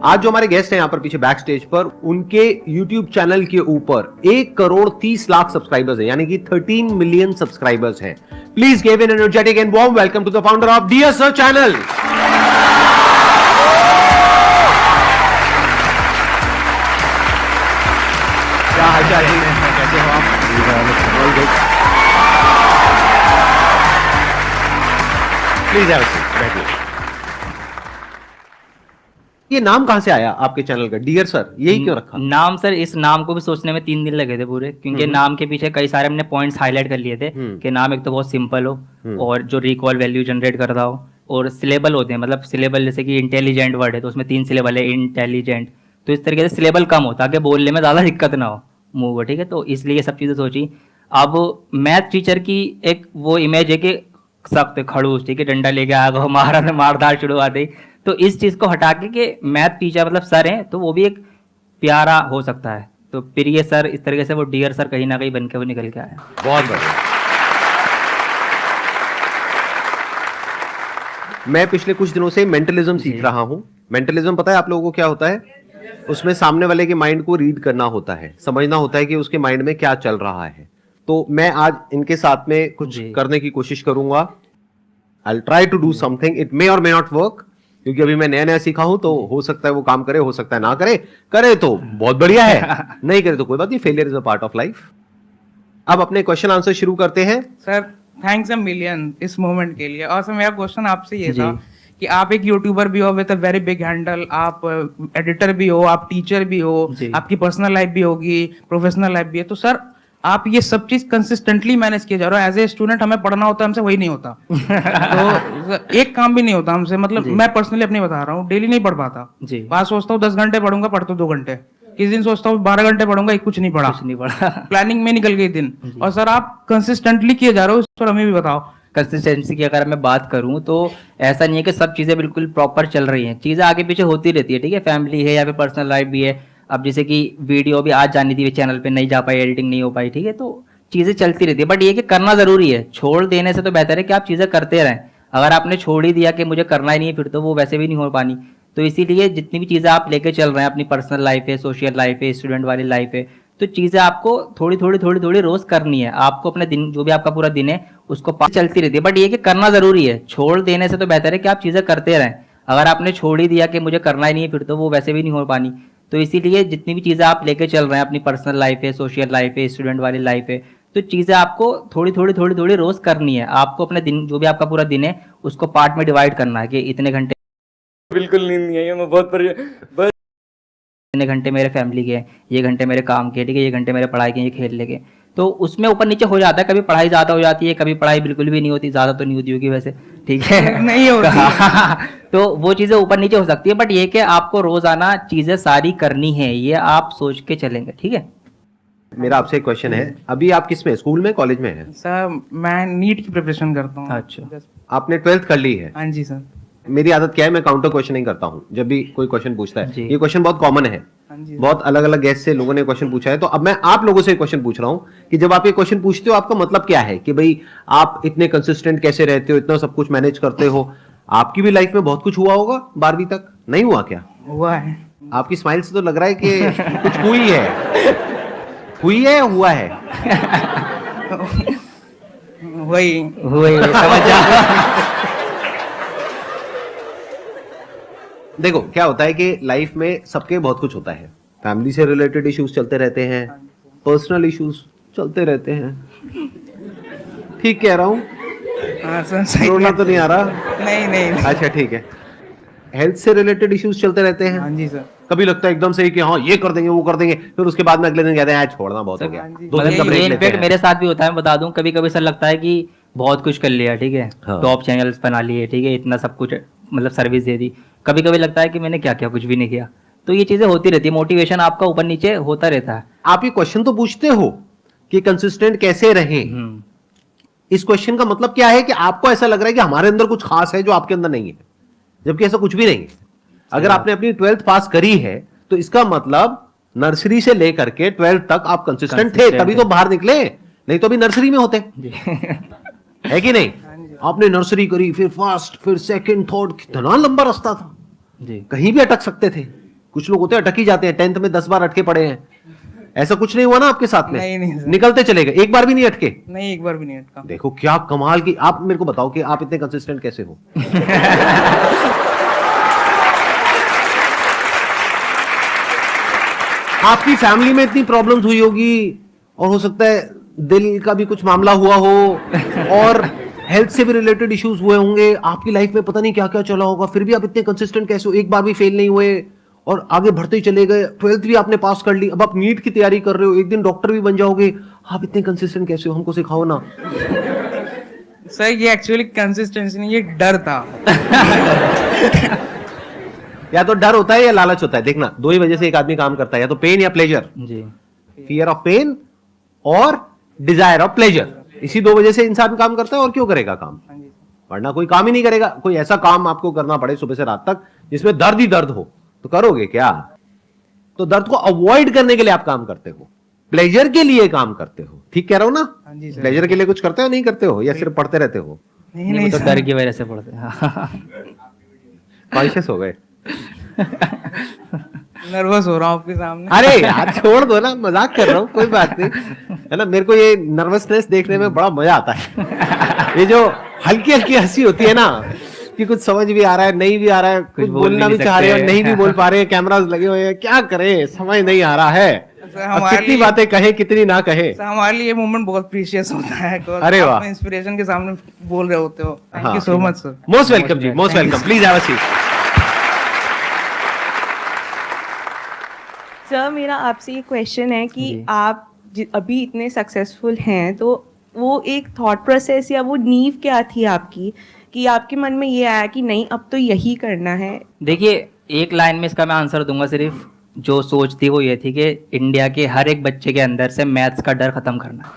आज जो हमारे गेस्ट हैं यहाँ पर पीछे बैक स्टेज पर, उनके YouTube चैनल के ऊपर 1,30,00,000 सब्सक्राइबर्स हैं, यानी कि 13 मिलियन सब्सक्राइबर्स हैं। Please give an energetic and warm welcome to the founder of Dear Sir channel. क्या हालचाल है, कैसे हो आप? प्लीज बैठिए। ये नाम कहां से आया आपके चैनल का, डियर सर, यही क्यों रखा? नाम सर, इस नाम को भी सोचने में 3 दिन लगे थे पूरे, क्योंकि नाम के पीछे कई सारे हमने पॉइंट्स हाईलाइट कर लिए थे कि नाम एक तो बहुत सिंपल हो और जो रिकॉल वैल्यू जनरेट करता हो, और सिलेबल होते हैं, मतलब सिलेबल जैसे कि इंटेलिजेंट वर्ड है तो उसमें 3 सिलेबल है, इंटेलिजेंट, तो इस तरीके से सिलेबल कम हो ताकि बोलने में ज़्यादा दिक्कत ना हो मुंह को, ठीक है। तो इसलिए ये सब चीज़ें सोची। अब मैथ टीचर की एक वो इमेज है कि सख्त खड़ूस, ठीक है, डंडा लेके आ गए, मारा मारधार शुरू आते ही, तो इस चीज़ को हटा के कि मैथ टीचर मतलब सर हैं तो वो भी एक प्यारा हो सकता है, तो प्रिय सर, इस तरीके से वो डियर सर कहीं ना कहीं बन के वो निकल के आया। बहुत बढ़िया। मैं पिछले कुछ दिनों से मेंटलिज्म सीख रहा हूं। मेंटलिज्म पता है आप लोगों को क्या होता है? उसमें सामने वाले के माइंड को रीड करना होता है, समझना होता है कि उसके माइंड में क्या चल रहा है। तो मैं आज इनके साथ में कुछ करने की कोशिश करूंगा। I will try to do something, it may or may not work, क्योंकि अभी मैं नया नया सीखा हूं, तो हो सकता है वो काम करे, हो सकता है ना करे। करे तो बहुत बढ़िया है, नहीं करे तो कोई बात नहीं, failure is a part of life. अब अपने क्वेश्चन आंसर शुरू करते हैं। सर थैंक्स अ मिलियन इस मोमेंट के लिए। और सर मेरा क्वेश्चन आपसे ये था कि आप एक यूट्यूबर भी हो with a very big handle, आप एडिटर भी हो, आप टीचर भी हो, आपकी पर्सनल लाइफ भी होगी, प्रोफेशनल लाइफ भी है, तो सर आप ये सब चीज कंसिस्टेंटली मैनेज किए जा रहे हो। एज ए स्टूडेंट हमें पढ़ना होता है, हमसे वही नहीं होता। तो एक काम भी नहीं होता हमसे, मतलब मैं पर्सनली अपनी बता रहा हूँ, डेली नहीं पढ़ पाता। बात सोचता हूँ 10 घंटे पढ़ूंगा, पढ़ता हूँ 2 घंटे, किस दिन सोचता हूँ 12 घंटे पढ़ूंगा, कुछ नहीं पढ़ा, प्लानिंग में निकल गई दिन। और सर आप कंसिस्टेंटली किए जा रहे हो, सर हमें भी बताओ। कंसिस्टेंसी की अगर मैं बात करूं तो ऐसा नहीं है कि सब चीज़ें बिल्कुल प्रॉपर चल रही हैं, चीज़ें आगे पीछे होती रहती है, ठीक है, फैमिली है या फिर पर्सनल लाइफ भी है। अब जैसे कि वीडियो भी आज जानी थी चैनल पे, नहीं जा पाई, एडिटिंग नहीं हो पाई, ठीक है, तो चीज़ें चलती रहती है, बट ये कि करना ज़रूरी है। छोड़ देने से तो बेहतर है कि आप चीज़ें करते रहें। अगर आपने छोड़ ही दिया कि मुझे करना ही नहीं है, फिर तो वो वैसे भी नहीं हो पानी। तो इसीलिए जितनी भी चीज़ें आप लेके चल रहे हैं, अपनी पर्सनल लाइफ है, सोशल लाइफ है, स्टूडेंट वाली लाइफ है, तो चीज़ें आपको थोड़ी थोड़ी रोज करनी है। आपको अपने दिन, जो भी आपका पूरा दिन है, उसको चलती रहती है, बट ये कि करना ज़रूरी है। छोड़ देने से तो बेहतर है कि आप चीज़ें करते रहें। अगर आपने छोड़ ही दिया कि मुझे करना ही नहीं है, फिर तो वो वैसे भी नहीं हो पानी। तो इसीलिए जितनी भी चीज़ें आप लेके चल रहे हैं, अपनी पर्सनल लाइफ है, सोशल लाइफ है, स्टूडेंट वाली लाइफ है, तो चीज़ें आपको थोड़ी थोड़ी रोज करनी है। आपको अपने दिन, जो भी आपका पूरा दिन है, उसको पार्ट में डिवाइड करना है कि इतने घंटे बिल्कुल नींद नहीं आई, मैं बहुत बस इतने घंटे मेरे फैमिली के, ये घंटे मेरे काम के, ठीक है, ये घंटे मेरे पढ़ाई के, ये खेलने के। तो उसमें ऊपर नीचे हो जाता है, कभी पढ़ाई ज़्यादा हो जाती है, कभी पढ़ाई बिल्कुल भी नहीं होती, ज़्यादा तो नहीं होती होगी वैसे, ठीक है नहीं होती। तो वो चीज़ें ऊपर नीचे हो सकती है, बट ये कि आपको रोज़ाना चीज़ें सारी करनी है, ये आप सोच के चलेंगे, ठीक है। मेरा आपसे एक क्वेश्चन है, अभी आप किस में, स्कूल में, कॉलेज में है? सर मैं नीट की प्रिपरेशन करता हूँ। अच्छा, आपने 12th कर ली है? हाँ जी सर। मेरी आदत क्या है, मैं काउंटर क्वेश्चनिंग करता हूँ जब भी कोई क्वेश्चन पूछता है। ये क्वेश्चन बहुत कॉमन है, बहुत अलग अलग गेस्ट से लोगों ने क्वेश्चन पूछा है। तो अब मैं आप लोगों से क्वेश्चन पूछ रहा हूँ कि जब आप ये क्वेश्चन पूछते हो, आपका मतलब क्या है कि भाई आप इतने कंसिस्टेंट कैसे रहते हो, इतना सब कुछ मैनेज करते हो? आपकी भी लाइफ में बहुत कुछ हुआ होगा 12वीं तक, नहीं हुआ क्या? हुआ है। आपकी स्माइल से तो लग रहा है कि कुछ हुई है। हुई है या हुआ है? वही देखो क्या होता है कि लाइफ में सबके बहुत कुछ होता है। फैमिली से रिलेटेड इश्यूज चलते रहते हैं, पर्सनल इश्यूज चलते रहते हैं। ठीक कह रहा हूँ? हाँ सर, सही। रोना तो नहीं आ रहा? नहीं। अच्छा ठीक है। हेल्थ से रिलेटेड इश्यूज चलते रहते हैं। हाँ जी सर। कभी लगता है एकदम से कि हाँ ये कर देंगे, वो कर देंगे, फिर उसके बाद में अगले दिन कहते हैं छोड़ना बहुत हो गया, 2 दिन का ब्रेक लेते हैं। मेरे साथ भी होता है, बता दूं, कभी कभी सर लगता है कि बहुत कुछ कर लिया, ठीक है, टॉप चैनल्स बना लिए, ठीक है, इतना सब कुछ मतलब सर्विस दे दी। कभी कभी लगता है कि मैंने क्या किया, कुछ भी नहीं किया। तो ये चीजें होती रहती है, मोटिवेशन आपका ऊपर नीचे होता रहता है। आप ये क्वेश्चन तो पूछते हो कि कंसिस्टेंट कैसे रहे। इस क्वेश्चन का मतलब क्या है कि आपको ऐसा लग रहा है कि हमारे अंदर कुछ खास है जो आपके अंदर नहीं है, जबकि ऐसा कुछ भी नहीं है। अगर आपने अपनी 12th पास करी है तो इसका मतलब नर्सरी से लेकर के 12th तक आप कंसिस्टेंट थे, तभी तो बाहर निकले, नहीं तो अभी नर्सरी में होते। है कि नहीं? आपने नर्सरी करी, फिर फर्स्ट, फिर सेकंड, थर्ड, कितना लंबा रास्ता था, कहीं भी अटक सकते थे। कुछ लोग होते हैं अटक ही जाते हैं, 10th में 10 बार अटके पड़े हैं, ऐसा कुछ नहीं हुआ ना आपके साथ में? नहीं सर। निकलते चले गए, एक बार भी नहीं अटके? नहीं, एक बार भी नहीं अटका। देखो क्या कमाल की, आप मेरे को बताओ कि आप इतने कंसिस्टेंट कैसे हो? आपकी फैमिली में इतनी प्रॉब्लम्स हुई होगी, और हो सकता है दिल का भी कुछ मामला हुआ हो, और हेल्थ से भी रिलेटेड इश्यूज हुए होंगे, आपकी लाइफ में पता नहीं क्या क्या चला होगा, फिर भी आप इतने कंसिस्टेंट कैसे हो? एक बार भी फेल नहीं हुए और आगे बढ़ते ही चले गए, 12th भी आपने पास कर ली, अब आप नीट की तैयारी कर रहे हो, एक दिन डॉक्टर भी बन जाओगे। आप इतने कंसिस्टेंट कैसे हो? हमको सिखाओ ना। सर ये एक्चुअली कंसिस्टेंसी नहीं, ये डर था। या तो डर होता है या लालच होता है। देखना, दो ही वजह से एक आदमी काम करता है, या तो पेन या प्लेजर। जी, फियर ऑफ पेन और डिजायर ऑफ प्लेजर, इसी दो वजह से इंसान काम करता है। और क्यों करेगा काम? हाँ जी। वरना कोई काम ही नहीं करेगा। कोई ऐसा काम आपको करना पड़े सुबह से रात तक जिसमें दर्द ही दर्द हो, तो करोगे क्या? तो दर्द को अवॉइड करने के लिए आप काम करते हो, प्लेजर के लिए काम करते हो। ठीक कह रहा हूं ना? हाँ जी सर। प्लेजर के लिए कुछ करते हो, नहीं करते हो, या सिर्फ पढ़ते रहते हो? नहीं नहीं नहीं वो तो सर। डर की वजह से पढ़ते हैं। कॉन्शियस हो गए? नर्वस हो रहा हूँ आपके सामने। अरे यार छोड़ दो ना, मजाक कर रहा हूँ, कोई बात नहीं है ना। मेरे को ये नर्वसनेस देखने में बड़ा मजा आता है। ये जो हल्की हल्की हंसी होती है ना, कि कुछ समझ भी आ रहा है, नहीं भी आ रहा है, कुछ बोल बोलना भी भी नहीं चाह रहे हैं और सकते। नहीं भी बोल पा रहे हैं, कैमरास लगे हुए हैं, क्या करें समझ नहीं आ रहा है। सर, अब हमारे कितनी लिए- बातें कहे, कितनी ना कहे। सर, हमारे लिए ये मोमेंट बहुत प्रीशियस होता है। अरे वाह। इंस्पिरेशन के सामने बोल रहे होते हो। Thank you so much sir. Most welcome जी, most welcome. Please have a seat. Sir मेरा आपसे ये क्वेश्चन है कि जी। आप अभी इतने सक्सेसफुल हैं, तो वो एक थॉट प्रोसेस या वो नींव क्या थी आपकी कि आपके मन में ये आया कि नहीं अब तो यही करना है? देखिए, एक लाइन में इसका मैं आंसर दूंगा। सिर्फ जो सोच थी वो ये थी कि इंडिया के हर एक बच्चे के अंदर से मैथ्स का डर खत्म करना।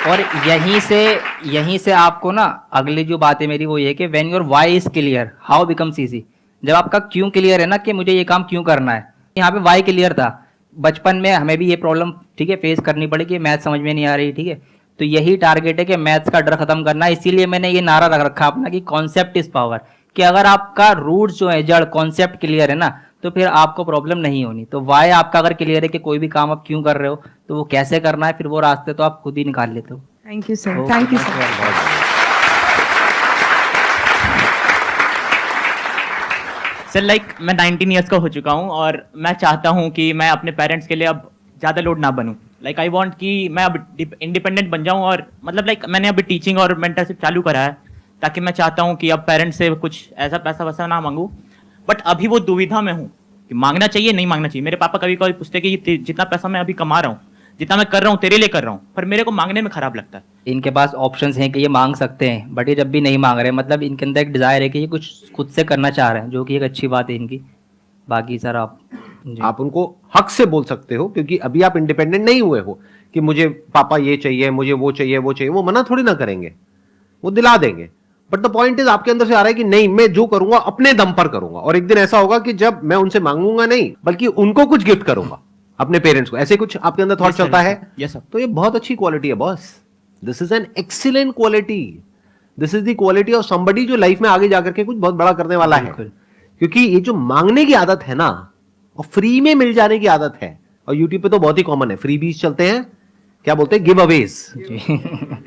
और यहीं से आपको ना अगली जो बात है मेरी वो ये कि when your why is clear how becomes easy. जब आपका क्यों क्लियर है ना कि मुझे ये काम क्यों करना है, यहाँ पे व्हाई क्लियर था। बचपन में हमें भी ये प्रॉब्लम ठीक है फेस करनी पड़ी कि मैथ समझ में नहीं आ रही, ठीक है। तो यही टारगेट है कि मैथ्स का डर खत्म करना। इसीलिए मैंने ये नारा रख रखा अपना कि कॉन्सेप्ट इज पावर, कि अगर आपका रूट जो है जड़ कॉन्सेप्ट क्लियर है ना, तो फिर आपको प्रॉब्लम नहीं होनी। तो वाई आपका अगर क्लियर है कि कोई भी काम आप क्यों कर रहे हो, तो वो कैसे करना है, फिर वो रास्ते तो आप खुद ही निकाल लेते हो। Thank you sir, thank you sir. Sir मैं 19 ईयर्स का हो चुका हूँ और मैं चाहता हूँ कि मैं अपने पेरेंट्स के लिए अब ज़्यादा लोड ना बनूँ। आई वांट कि मैं अब इंडिपेंडेंट बन जाऊँ। और मैंने अभी टीचिंग और मेंटरशिप चालू करा है, ताकि मैं चाहता हूँ कि अब पेरेंट्स से कुछ ऐसा पैसा वैसा ना मांगूँ। बट अभी वो दुविधा में हूँ कि मांगना चाहिए नहीं मांगना चाहिए। मेरे पापा कभी कभी पूछते कि जितना पैसा मैं अभी कमा रहा हूँ, जितना मैं कर रहा हूँ तेरे लिए कर रहा हूँ, पर मेरे को मांगने में खराब लगता है। इनके पास ऑप्शंस हैं कि ये मांग सकते हैं, बट ये जब भी नहीं मांग रहे, मतलब इनके अंदर एक डिजायर है कि ये कुछ खुद से करना चाह रहे हैं, जो कि एक अच्छी बात है इनकी। बाकी सर आप उनको हक से बोल सकते हो, क्योंकि अभी आप इंडिपेंडेंट नहीं हुए हो कि मुझे पापा ये चाहिए, मुझे वो चाहिए, वो चाहिए। वो मना थोड़ी ना करेंगे, वो दिला देंगे। बट द पॉइंट इज आपके अंदर से आ रहा है कि नहीं, मैं जो करूंगा अपने दम पर करूंगा। और एक दिन ऐसा होगा कि जब मैं उनसे मांगूंगा नहीं, बल्कि उनको कुछ गिफ्ट करूंगा, अपने पेरेंट्स को। ऐसे कुछ आपके अंदर थॉट चलता है? Yes sir. तो ये बहुत अच्छी क्वालिटी है boss. This is an excellent quality. This is the quality of somebody जो लाइफ में आगे जाकर के कुछ बहुत बड़ा करने वाला है। क्योंकि ये जो मांगने की आदत है ना, और फ्री में मिल जाने की आदत है, और यूट्यूब पे तो बहुत ही कॉमन है, फ्री बीज चलते हैं, क्या बोलते हैं, गिव अवेज।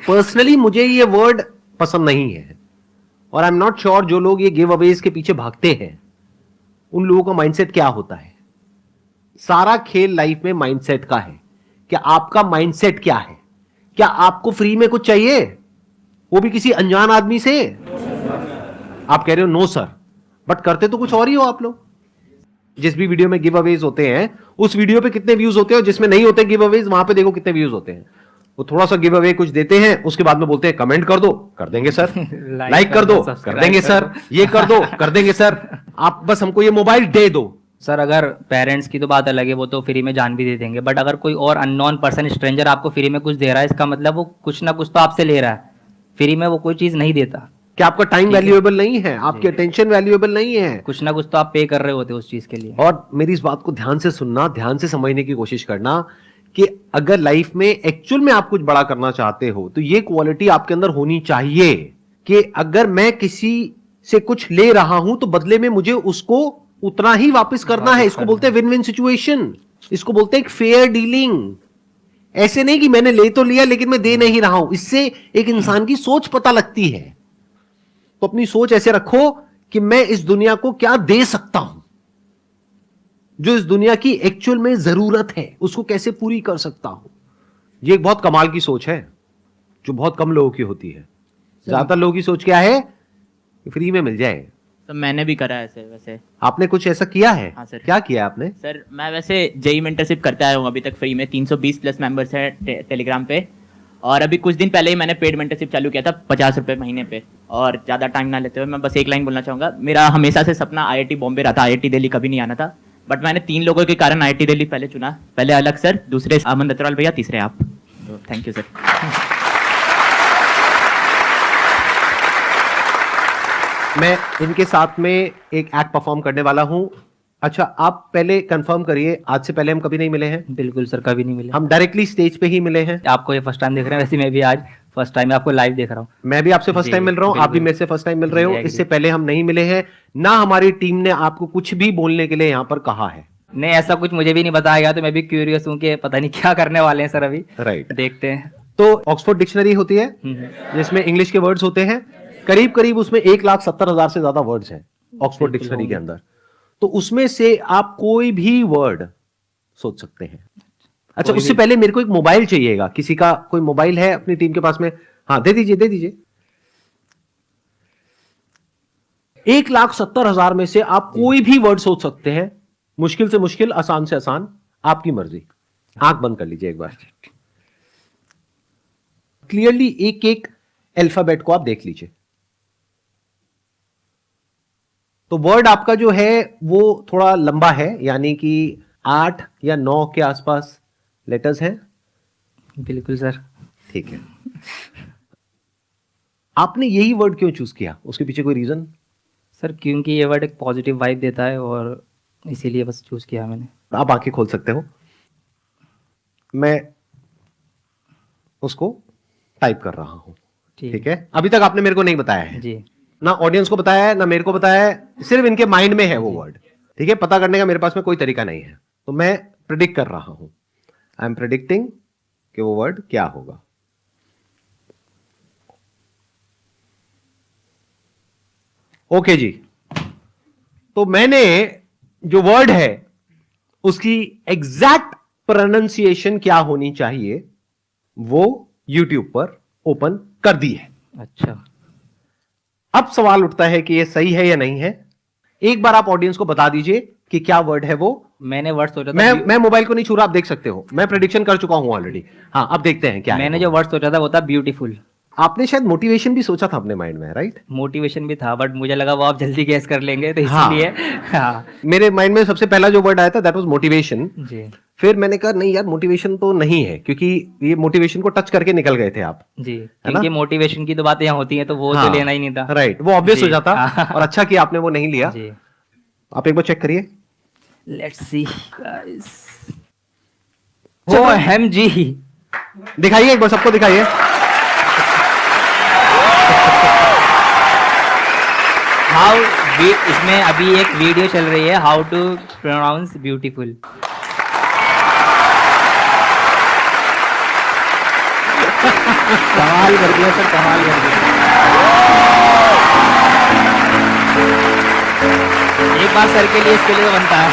पर्सनली मुझे ये वर्ड पसंद नहीं है, और आई एम नॉट श्योर जो लोग ये गिव अवेज के पीछे भागते हैं उन लोगों का माइंडसेट क्या होता है। सारा खेल लाइफ में माइंडसेट का है। क्या आपका माइंडसेट क्या है? क्या आपको फ्री में कुछ चाहिए, वो भी किसी अनजान आदमी से? आप कह रहे हो नो सर, बट करते तो कुछ और ही हो आप लोग। जिस भी वीडियो में गिव अवेज होते हैं, उस वीडियो पे कितने व्यूज होते हैं, और जिसमें नहीं होते गिव अवेज, वहां पे देखो कितने व्यूज होते हैं। वो थोड़ा सा गिव अवे कुछ देते हैं, उसके बाद में बोलते हैं कमेंट कर दो, कर देंगे सर। लाइक कर दो, कर देंगे सर। ये कर दो, कर देंगे सर। आप बस हमको ये मोबाइल दे दो। सर अगर पेरेंट्स की तो बात अलग है, वो तो फ्री में जान भी दे देंगे, बट अगर कोई और अननोन पर्सन, स्ट्रेंजर आपको फ्री में कुछ दे रहा है, इसका मतलब वो कुछ ना कुछ तो आपसे ले रहा है। फ्री में वो कोई चीज नहीं देता। क्या आपका टाइम वैल्यूएबल नहीं है? आपकी अटेंशन वैल्यूएबल नहीं है? कुछ ना कुछ तो आप पे कर रहे होते उस चीज के लिए। और मेरी इस बात को ध्यान से सुनना, ध्यान से समझने की कोशिश करना कि अगर लाइफ में एक्चुअल में आप कुछ बड़ा करना चाहते हो, तो ये क्वालिटी आपके अंदर होनी चाहिए। कि अगर मैं किसी से कुछ ले रहा हूं तो बदले में मुझे उसको उतना ही वापस करना है। इसको बोलते हैं विन विन सिचुएशन, इसको बोलते हैं एक फेयर डीलिंग। ऐसे नहीं कि मैंने ले तो लिया लेकिन मैं दे नहीं रहा हूं। इससे एक इंसान की सोच पता लगती है। तो अपनी सोच ऐसे रखो कि मैं इस दुनिया को क्या दे सकता हूं, जो इस दुनिया की एक्चुअल में जरूरत है उसको कैसे पूरी कर सकता हूं। ये एक बहुत कमाल की सोच है जो बहुत कम लोगों की होती है। ज्यादातर लोगों की सोच क्या है कि फ्री में मिल जाए। तो मैंने भी करा है ऐसे वैसे। आपने कुछ ऐसा किया है? हाँ सर। क्या किया आपने? सर मैं वैसे जेई मेंटरशिप करता आया हूँ अभी तक फ्री में। 320 प्लस मेंबर्स हैं टेलीग्राम पे, और अभी कुछ दिन पहले ही मैंने पेड मेंटरशिप चालू किया था 50 रुपये महीने पे। और ज़्यादा टाइम ना लेते हुए मैं बस एक लाइन बोलना चाहूँगा। मेरा हमेशा से सपना IIT बॉम्बे रहा था, IIT दिल्ली कभी नहीं आना था। बट मैंने 3 लोगों के कारण IIT दिल्ली पहले चुना। पहले अलग सर, दूसरे अमन दत्तवाल भैया, तीसरे आप। तो थैंक यू सर। मैं इनके साथ में एक एक्ट परफॉर्म करने वाला हूं। अच्छा, आप पहले कंफर्म करिए, आज से पहले हम कभी नहीं मिले हैं? बिल्कुल सर, कभी नहीं मिले। हम डायरेक्टली स्टेज पे ही मिले हैं। आपको ये फर्स्ट टाइम देख रहे हैं, वैसे मैं भी आज फर्स्ट टाइम आपको लाइव देख रहा हूँ। मैं भी आपसे फर्स्ट जी, टाइम मिल रहा हूं, आप भी बिल्कुल। मेरे से फर्स्ट टाइम मिल रहे हो। जी, agree। इससे पहले हम नहीं मिले हैं, ना हमारी टीम ने आपको कुछ भी बोलने के लिए यहां पर कहा है। नहीं, ऐसा कुछ मुझे भी नहीं बताया गया, तो मैं भी क्यूरियस हूँ कि पता नहीं क्या करने वाले हैं सर अभी। राइट। देखते हैं। तो ऑक्सफोर्ड डिक्शनरी होती है जिसमें इंग्लिश के वर्ड्स होते हैं, करीब करीब उसमें 1,70,000 से ज्यादा वर्ड्स हैं ऑक्सफोर्ड डिक्शनरी के अंदर। तो उसमें से आप कोई भी वर्ड सोच सकते हैं। अच्छा, उससे पहले मेरे को एक मोबाइल चाहिएगा। किसी का कोई मोबाइल है अपनी टीम के पास में? हाँ, दे दीजिए, दे दीजिए। 1,70,000 में से आप कोई भी वर्ड सोच सकते हैं, मुश्किल से मुश्किल, आसान से आसान, आपकी मर्जी। आंख बंद कर लीजिए एक बार। क्लियरली एक एक अल्फाबेट को आप देख लीजिए। तो वर्ड आपका जो है वो थोड़ा लंबा है, यानी कि 8 या 9 के आसपास लेटर्स हैं। बिल्कुल सर। ठीक है। आपने यही वर्ड क्यों चूज किया? उसके पीछे कोई रीजन? सर क्योंकि ये वर्ड एक पॉजिटिव वाइब देता है और इसीलिए बस चूज किया मैंने। आप आंखें खोल सकते हो, मैं उसको टाइप कर रहा हूं। ठीक है। अभी तक आपने मेरे को नहीं बताया है जी। ना, ऑडियंस को बताया है ना मेरे को बताया है, सिर्फ इनके माइंड में है वो वर्ड। ठीक है। पता करने का मेरे पास में कोई तरीका नहीं है, तो मैं प्रिडिक्ट कर रहा हूं। आई एम प्रिडिक्टिंग कि वो वर्ड क्या होगा। ओके जी, तो मैंने जो वर्ड है उसकी एग्जैक्ट प्रोनाउंसिएशन क्या होनी चाहिए वो YouTube पर ओपन कर दी है। अच्छा, अब सवाल उठता है कि ये सही है या नहीं है। एक बार आप ऑडियंस को बता दीजिए कि क्या वर्ड है वो। मैंने वर्ड सोचा था। मैं मोबाइल को नहीं छू रहा, आप देख सकते हो, मैं प्रेडिक्शन कर चुका हूं ऑलरेडी। हाँ, अब देखते हैं क्या मैंने है जो वर्ड सोचा था वो था ब्यूटीफुल। आपने शायद मोटिवेशन भी सोचा था अपने माइंड में, राइट? मोटिवेशन भी था, बट मुझे लगा वो आप जल्दी गैस कर लेंगे, तो हाँ। इसलिए हाँ। मेरे माइंड में सबसे पहला जो वर्ड आया था दैट वाज मोटिवेशन। जी फिर मैंने कहा नहीं यार, मोटिवेशन तो नहीं है, क्योंकि ये मोटिवेशन को टच करके निकल गए थे आप। जी, क्योंकि मोटिवेशन की तो बातें यहाँ होती हैं, तो वो हाँ, तो लेना ही नहीं था। राइट, वो ऑब्वियस जी, हो जाता। हाँ। और अच्छा कि आपने वो नहीं लिया। जी, आप एक बार चेक करिए। Let's see guys. OMG, दिखाइए एक बार, सबको दिखाइए। हाउ, इसमें अभी एक वीडियो चल रही है, हाउ टू प्रोनाउंस ब्यूटीफुल। कमाल कर दिया सर, कमाल कर दिया। एक बार सर के लिए, इसके लिए बनता है।